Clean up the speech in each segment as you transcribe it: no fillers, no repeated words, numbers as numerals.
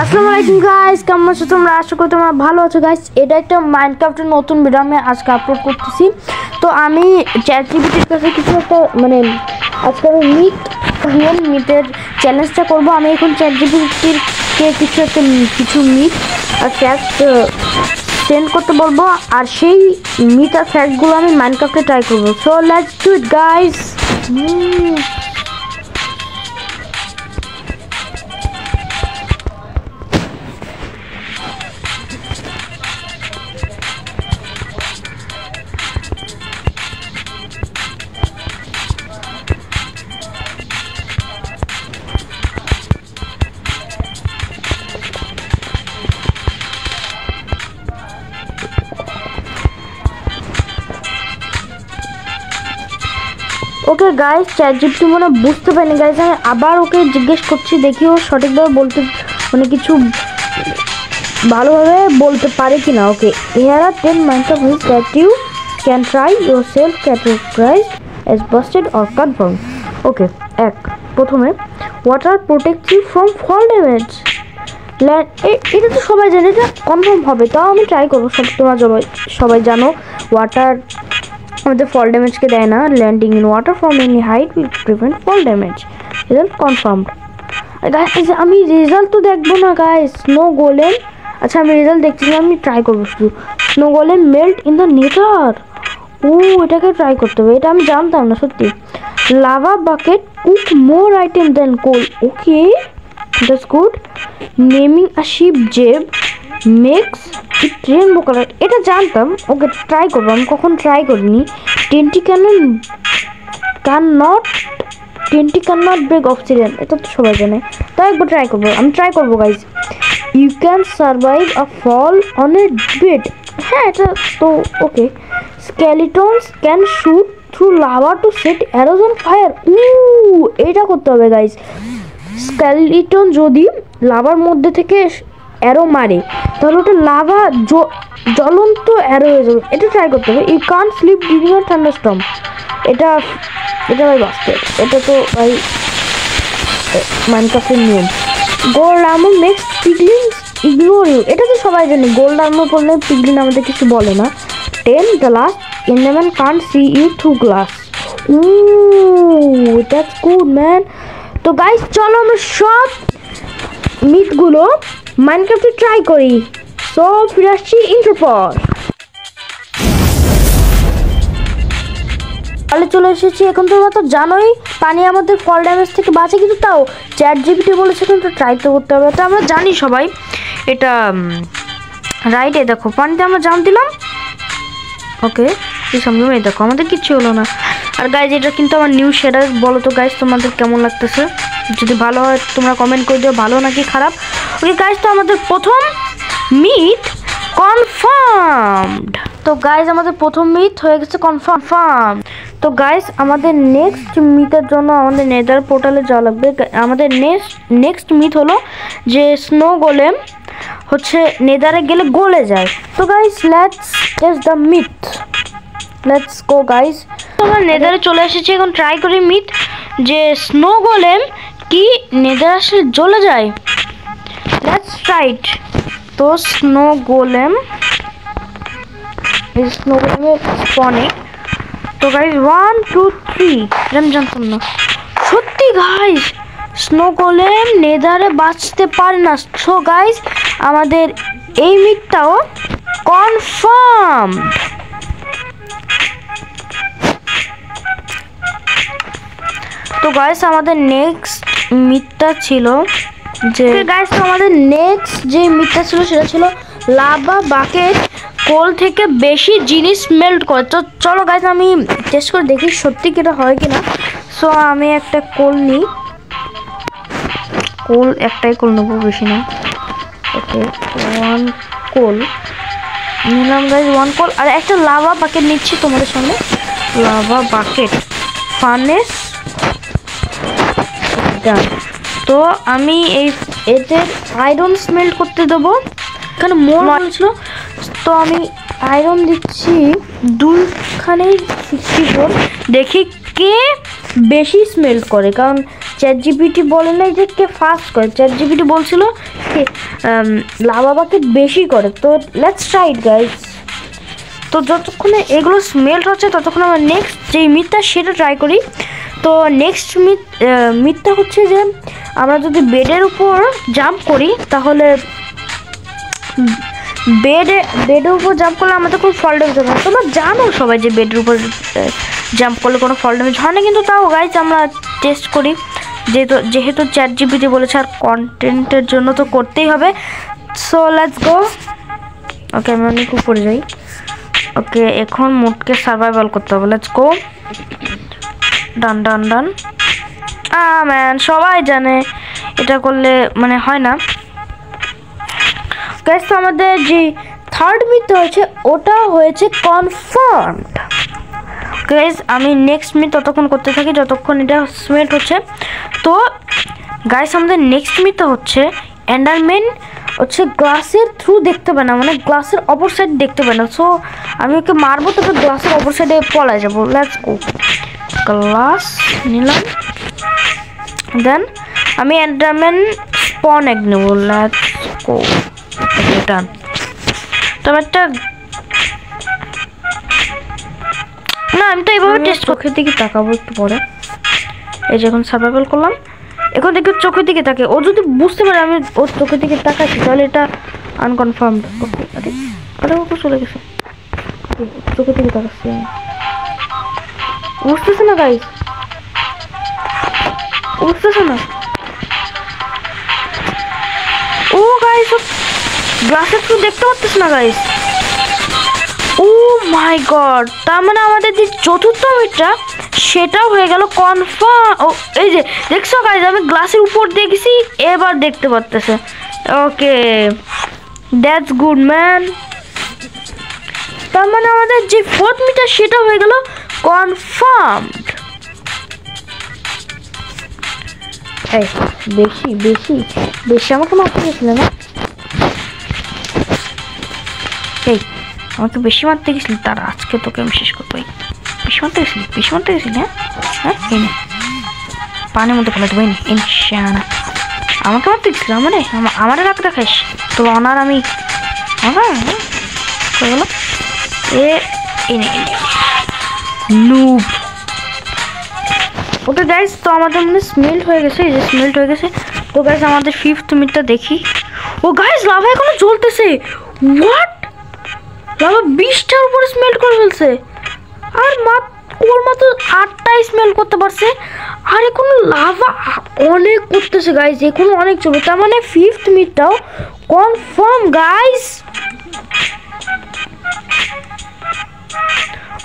আসসালামু আলাইকুম গাইস, কেমন আছো তোমরা? আশা করি তোমরা ভালো আছো গাইস। এটা একটা মাইনক্রাফটের নতুন ভিডিও আমি আজকে আপলোড করতেছি। তো আমি চ্যাটজিপিটির কাছে কিছু একটা আজকে আমি মিটের চ্যালেঞ্জটা করবো। আমি এখন চ্যাটজিপিটিকে কিছু মিট আর ফ্যাক্ট সেন্ড করতে বলবো, আর সেই মিট আর ফ্যাক্টগুলো আমি মাইনক্রাফটে ট্রাই করবো। So let's do it guys. Okay guys, ChatGPT মনে বুঝতে পারিনি গাইস। আমি আবার ওকে জিজ্ঞেস করছি, দেখি ও সঠিকভাবে বলতে কিছু ভালোভাবে বলতে পারে কিনা। ওকে, here R 10 Minecraft rules that you can try yourself categorized as busted or confirmed. Okay, প্রথমে water protect you from fall damage. এটা তো সবাই জানে, এটা কনফার্ম হবে, তাও আমি ট্রাই করবো। তোমরা সবাই জানো ওয়াটার আমাদের ফল ড্যামেজকে দেয় না। Landing in water from any height will prevent fall damage. Result confirmed. Guys আমি রেজাল্ট তো দেখবো না গাইস। স্নো গোলেম, আচ্ছা আমি রেজাল্ট দেখছি না, আমি ট্রাই করবো শুধু। Snow golem melt in the nether. এটাকে ট্রাই করতে হবে, এটা আমি জানতাম না সত্যি। Lava bucket cook more item than coal. Okay, that's good. Naming a sheep jeb makes it rainbow colour. এটা জানতাম। ওকে, ট্রাই করবো, আমি কখন ট্রাই করিনি। TNT can not break oxygen, এটা তো সবাই জানে, তাই একবার ট্রাই করবো। আমি ট্রাই করবো guys. You can survive a fall on a bed. হ্যাঁ, এটা তো okay. Skeletons can shoot through lava to set arrows on fire. এইটা করতে হবে গাইজ। স্কেলিটন যদি লাভার মধ্যে থেকে অ্যারো মারে তাহলে ওটা লাভা জ্বলন্ত অ্যারো হয়ে যাবে। এটা ট্রাই করতে হবে। You can't sleep during a thunderstorm. এটা ভাই বাস্তব, এটা তো ভাই মাইনক্রাফটের নিয়ম। Gold armour makes piglins ignore you. এটা তো সবাই জানে, গোল্ড আর্মর পরলে পিগলিন আমাদের কিছু বলে না। 10 the last animal can't see you through glass. That's good man. তো গাইস চলো আমরা সব মিটগুলো মাইনক্রাফটে ট্রাই করি। সো ফিরে আসছি ইন্ট্রো পর। তাহলে চলে এসেছি। এখন তোমরা তো জানোই পানি আমাদের ফল ড্যামেজ থেকে বাঁচে, কিন্তু তাও চ্যাটজিপিটি বলেছে কিন্তু ট্রাই তো করতে হবে। এটা আমরা জানি সবাই, এটা রাইটে। দেখো পানিতে আমরা জাম দিলাম। ওকে, এই সঙ্গে দেখো আমাদের কিচ্ছু হলো না। আর গাইজ এটা কিন্তু আমার নিউ শেডার। বলো তো গাইজ তোমাদের কেমন লাগতেছে? যদি ভালো হয় তোমরা কমেন্ট করে দিও ভালো নাকি খারাপ। ওকে গাইজ, তো আমাদের প্রথম মিট কনফার্মড। তো গাইজ আমাদের প্রথম মিট হয়ে গেছে কনফার্ম। তো গাইজ আমাদের নেক্সট মিটের জন্য আমাদের নেদার পোর্টালে যাওয়া লাগবে। আমাদের নেক্সট মিট হলো যে স্নো গোলেম হচ্ছে নেদারে গেলে গলে যায়। তো guys let's test the meat. Let's go guys. আমরা নেদারে চলে এসেছি, এখন ট্রাই করি মিট যে স্নো গোলেম কি নেদার আসলে জ্বলে যায়। Let's try it. তো স্নো গোলেমের স্পনে। তো গাইজ 1 2 3, আমি জানতাম না সত্যি গাইজ স্নো গোলেম নেদারে বাঁচতে পারে না। সো গাইজ আমাদের এই মিটটাও কনফার্ম। তো গাইস আমাদের নেক্সট মিটটা ছিল যে গাইস আমাদের নেক্সট যে মিটটা ছিল সেটা ছিল লাভা বাকেট কোল থেকে বেশি জিনিস মেল্ট করে। তো চলো গাইস আমি টেস্ট করে দেখি সত্যি কি এটা হয় কিনা। সো আমি একটা কোল নিই, একটাই কোল নেবো, বেশি না। ওকে, 1 কোল নিলাম গাইস, 1 কোল। আর একটা লাভা বাকেট নিচ্ছি তোমাদের সামনে। Lava bucket furnace. তো আমি এতে আয়রন স্মেল্ট করতে দেবো। এখানে মোর ছিল, তো আমি আয়রন দিচ্ছি 2খানেই 64। দেখি কে বেশি স্মেল্ট করে, কারণ চ্যাট জিপিটি বলে নাই যে কে ফাস্ট করে, চ্যাট জিপিটি বলছিল কি লাভা বাকেট বেশি করে। তো লেটস ট্রাই ইট গাইস। তো যতক্ষণে এগুলো স্মেল্ট হচ্ছে ততক্ষণ আমরা নেক্সট যেই মিথটা সেটা ট্রাই করি। তো নেক্সট মিথটা হচ্ছে যে আমরা যদি বেডের উপর জাম্প করি তাহলে বেডের উপর জাম্প করলে আমাদের কোনো ফল ড্যামেজ হবে না। তোমরা জানো সবাই যে বেডের উপর জাম্প করলে কোনো ফল ড্যামেজ হয় না, কিন্তু তাও গাইজ আমরা টেস্ট করি যেহেতু চ্যাট জিপিটি বলেছে আর কন্টেন্টের জন্য তো করতেই হবে। So let's go. ওকে আমি অনেক উপরে যাই। ওকে এখন মোটকে সার্ভাইভাল করতে হবে। Let's go. Done done done. Man সবাই জানে এটা করলে মানে হয় না গাইস। তো আমাদের যে থার্ড মিথ হয়েছে ওটা হয়েছে কনফার্মড গাইস। আমি নেক্সট মিথ ততক্ষণ করতে থাকি যতক্ষণ এটা স্মেল্ট হচ্ছে। তো গাইস আমাদের নেক্সট মিথ হচ্ছে এন্ডারম্যান হচ্ছে গ্লাসের থ্রু দেখতে পায় না, মানে গ্লাসের অপর সাইড দেখতে পায় না। সো আমি ওকে মারবো তারপর গ্লাসের অপর সাইডে পলাই যাবো। Let's go. গ্লাস নিলাম, দেন আমি এন্ডারম্যান স্পন এগ নেব। Let's go. ডান। তো একটা না আমি তো এইভাবে টেস্ট চোখের দিকে তাকাবো একটু পরে। এই যে এখন সার্ভাইভাল করলাম, এখন দেখি চোখের দিকে তাকে। ও যদি বুঝতে পারে আমি ওর চোখের দিকে তাকাচ্ছি তাহলে এটা আনকনফার্মড। ওকে আরে আরে ও তো চলে গেছে, চোখের দিকে তাকাচ্ছে, বুঝতেছে না গাইস, বুঝতেছে না। ও গাইস গ্লাসের থ্রু দেখতে পাচ্ছিস না গাইস। ও মাই গড, তার মানে আমাদের যে চতুর্থ মিটটা সেটাও হয়ে গেল কনফার্ম। ও এই যে দেখছো গাইস আমি গ্লাসের উপর দেখেছি এবার দেখতে পারতেছে। ওকে দ্যাটস গুড ম্যান। তার মানে আমাদের যে ফোর্থ মিটার সেটা হয়ে গেল কনফার্মড। এই বেশি বেশি বেশি আমাকে মারতে গেছিল না? এই আমাকে বেশি মারতে গেছিলি, তার আজকে তোকে আমি শেষ করবো। বেশি মারতে গেছিলি, বেশি মারতে গেছিলি? হ্যাঁ হ্যাঁ এই নে পানির মধ্যে ফেলে দেবো। এই শানা আমাকে মারতে গেছিল, আমারে রাখ দেখাইস তো অনার আমি গেল নুব। ওকে গাইস তো আমাদের মধ্যে স্মেল্ট হয়ে গেছে, এই যে স্মেল্ট হয়ে গেছে। তো গাইস আমাদের ফিফথ মিটটা দেখি। ও গাইস লাভা এখনো জ্বলতেছে। হোয়াট, লাভা 20টার উপরে স্মেল্ট করে ফেলছে আর ওর মাত্র 8টাই স্মেল করতে পারছে। আর এখনো লাভা অনেক করতেছে গাইস, এখনো অনেক চলবে। তার মানে ফিফথ মিটটাও কনফার্ম গাইস।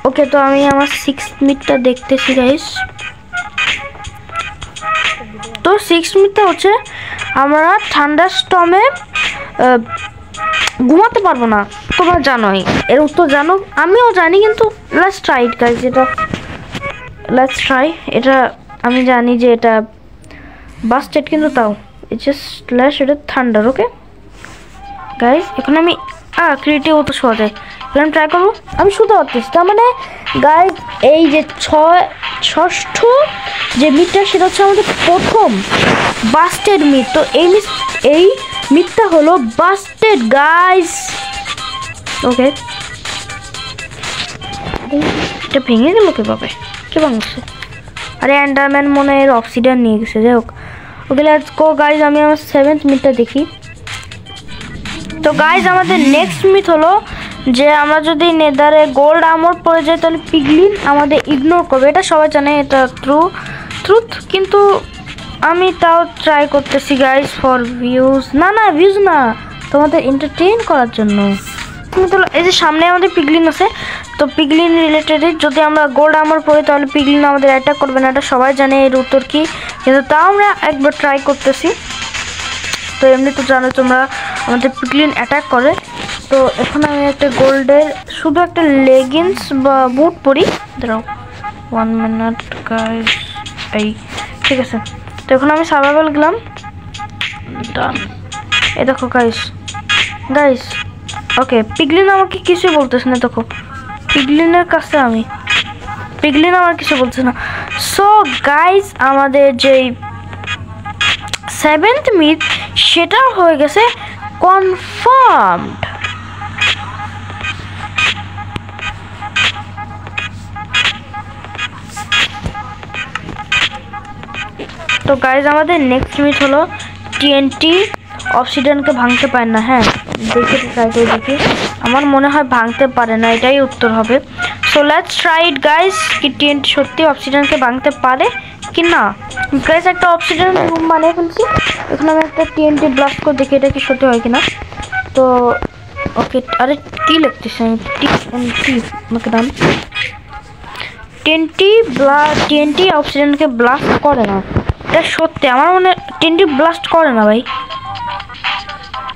ওকে তো আমি আমার সিক্সথ মিটটা দেখতেছি গাইস। তো সিক্সথ মিটটা হচ্ছে আমরা ঠান্ডার স্টর্মে ঘুমাতে পারবো না। তোমরা জানোই এর উত্তর জানো, আমিও জানি, কিন্তু লেটস ট্রাই ইট গাইস। এটা লেটস ট্রাই, এটা আমি জানি যে এটা বাস্টেড, কিন্তু তাও এটা থান্ডার। ওকে গাইস এখন আমি ক্রিয়েটিভ তো শোয়া যায়, এখন ট্রাই করবো। আমি শুতে পারতেছি। তার মানে গাইস এই যে ষষ্ঠ যে মিটটা সেটা হচ্ছে আমাদের প্রথম বাস্টেড মিট। তো এই মিটটা হলো বাস্টেড গাইস। ওকে এটা ভেঙে গেল কিভাবে, কে ভাঙছে? আরে এন্ডারম্যান মনে এর অক্সিডেন্ট নিয়ে গেছে, যাই হোক। ওকে লেটস গো গাইস, আমি আমার সেভেন্থ মিটটা দেখি। তো গাইস আমাদের নেক্সট মিথ হলো যে আমরা যদি নেদারে গোল্ড আর্মর পরে যাই তাহলে পিগলিন আমাদের ইগনোর করবে। এটা সবাই জানে, এটা ট্রুথ, কিন্তু আমি তাও ট্রাই করতেছি গাইস ফর ভিউজ। না ভিউজ না, তোমাদের এন্টারটেইন করার জন্য। এই যে সামনে আমাদের পিগলিন আছে, তো পিগলিন রিলেটেড যদি আমরা গোল্ড আর্মর পরি তাহলে পিগলিন আমাদের অ্যাটাক করবে না, এটা সবাই জানে এর উত্তর কি, কিন্তু তাও আমরা একবার ট্রাই করতেছি। তো এমনি তো জানো তোমরা আমাদের পিগলিন অ্যাটাক করে। তো এখন আমি একটা গোল্ডের শুধু একটা লেগিংস বা বুট পরি। দাঁড়াও 1 মিনিট গাইস, এই ঠিক আছে। তো এখন আমি সার্ভাইভাল গেলাম, ডান। এই দেখো গাইস ওকে পিগলিন আমাকে কিছু বলতেছে না, দেখো পিগলিনের কাছে পিগলিন আমার কিছু বলছে না। সো গাইস আমাদের যেই 7th মিথ সেটা হয়ে গেছে কনফার্মড। তো গাইজ আমাদের নেক্সট মিথ হলো টিএনটি অবসিডিয়ানকে ভাঙতে পারে না। হ্যাঁ, দেখে ট্রাই করে দেখি, আমার মনে হয় ভাঙতে পারে না, এটাই উত্তর হবে। So let's try it guys, কি টিএনটি সত্যি অবসিডিয়ানকে ভাঙতে পারে কি না। গাইজ একটা অবসিডিয়ান রুম বানিয়ে ফেলছি, এখানে আমি একটা টিএনটি ব্লাস্ট করে দেখি এটা কি সত্যি হয় কিনা। তো ওকে, আরে কি লিখতেছি আমি, টিএনটি আমাকে দাম। টিএনটি অবসিডিয়ানকে ব্লাস্ট করে না, এটা সত্যি আমার মনে টিএনটি ব্লাস্ট করে না ভাই।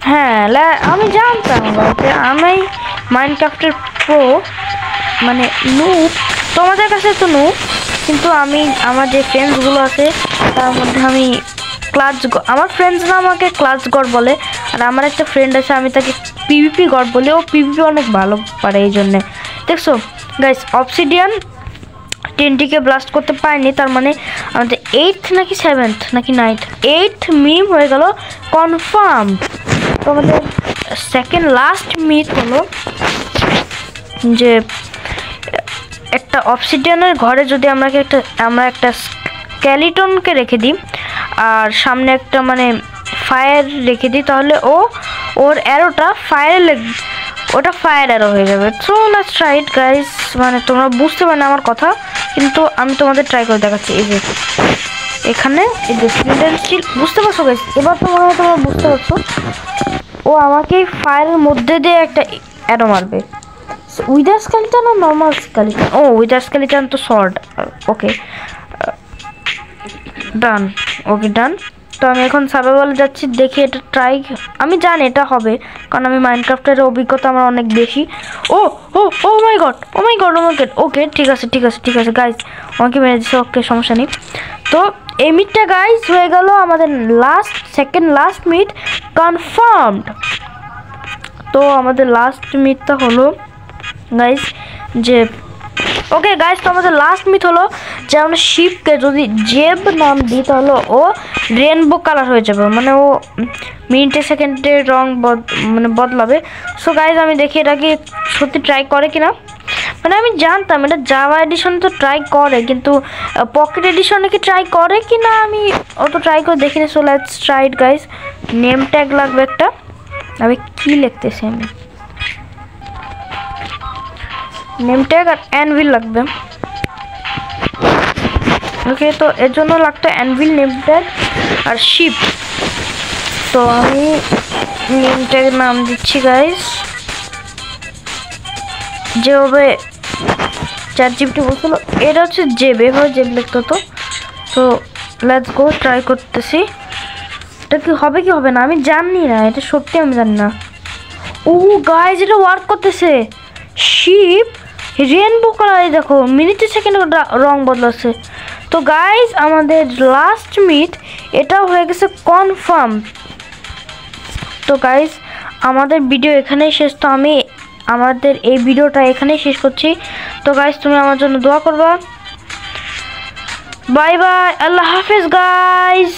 হ্যাঁ, আমি জানতাম যে আমি মাইনক্রাফটের প্রো, মানে নুব, তোমাদের কাছে তো নুব, কিন্তু আমি আমার যে ফ্রেন্ডসগুলো আছে তার মধ্যে আমি আমার ফ্রেন্ডসরা আমাকে ক্লাচ গড বলে, আর আমার একটা ফ্রেন্ড আছে আমি তাকে পিভিপি গড বলি, ও পিভিপি অনেক ভালো পারে এই জন্যে। দেখছো গাইস, অবসিডিয়ান টিএনটিকে ব্লাস্ট করতে পারেনি, তার মানে আমাদের 8th নাকি 7th নাকি 9th 8th মিম হয়ে গেল কনফার্ম। তো আমাদের সেকেন্ড লাস্ট মিথ হলো যে একটা অবসিডিয়ানের ঘরে যদি আমরা একটা স্কেলিটনকে রেখে দিই আর সামনে একটা মানে ফায়ার রেখে দিই, তাহলে ওর অ্যারোটা ওটা ফায়ার অ্যারো হয়ে যাবে। So let's try it guys. মানে তোমরা বুঝতে পারো না আমার কথা, কিন্তু আমি তোমাদের ট্রাই করে দেখাচ্ছি। এই যে এখানে এই যে স্প্লিন্টার স্টিল, বুঝতে পারছো গাইস? এবার তো মনে হয় তোমরা বুঝতে পারছো, ও আমাকে ফায়ারের মধ্যে দিয়ে একটা অ্যারো মারবে। উইদার স্কেলিটন আর নর্মাল স্কেলিটন? ও উইদার স্কেলিটন তো শর্ট। ওকে ডান, ওকে ডান। তো আমি এখন সার্ভাইভালে যাচ্ছি, দেখি এটা ট্রাই, আমি জানি এটা হবে কারণ আমি মাইনক্রাফটের অভিজ্ঞতা আমার অনেক বেশি। ও ও ও মাই গড, ও মাই গড, ও মাই গড। ওকে ঠিক আছে গাইজ, আমাকে মেরে দিচ্ছে, ওকে সমস্যা নেই। তো এই মিথটা গাইজ হয়ে গেল আমাদের সেকেন্ড লাস্ট মিথ কনফার্মড। তো আমাদের লাস্ট মিথটা হলো গাইজ যে ওকে গাইজ, তো আমাদের লাস্ট মিথ হলো যে আমরা শিপকে যদি জেব নাম দিই তাহলে ও রেনবো কালার হয়ে যাবে, মানে ও মিনিটে সেকেন্ডে রং বদলাবে। সো গাইজ আমি দেখি এটা কি সত্যি ট্রাই করে কিনা। মানে আমি জানতাম এটা জাভা এডিশনে তো ট্রাই করে, কিন্তু পকেট এডিশনে কি ট্রাই করে কি না আমি অত ট্রাই করে দেখিনি। So let's try it guys. Name tag লাগবে একটা, আমি কি লিখতেছি, আমি নেম ট্যাগ আর অ্যানভিল লাগবে। ওকে, তো এর জন্য লাগতো অ্যানভিল, নেম ট্যাগ আর শিপ। তো আমি নেম ট্যাগ নাম দিচ্ছি গাইজ, যেভাবে ChatGPT বলছিল এটা হচ্ছে জেব, এভাবে জেব লিখতো। তো লেটস গো, ট্রাই করতেছি। এটা কি হবে কি হবে না আমি জানি না, এটা সত্যি আমি জানি না। ও গাইজ, এটা ওয়ার্ক করতেছে। শিপ রেনবো কালার, দেখো মিনিটে সেকেন্ডে রং বদলাচ্ছে। তো গাইজ আমাদের লাস্ট মিথ এটাও হয়ে গেছে কনফার্ম। তো গাইজ আমাদের ভিডিও এখানেই শেষ। তো আমি আমাদের এই ভিডিওটা এখানেই শেষ করছি। তো গাইজ তুমি আমার জন্য দোয়া করবা। বাই বাই, আল্লাহ হাফেজ গাইজ।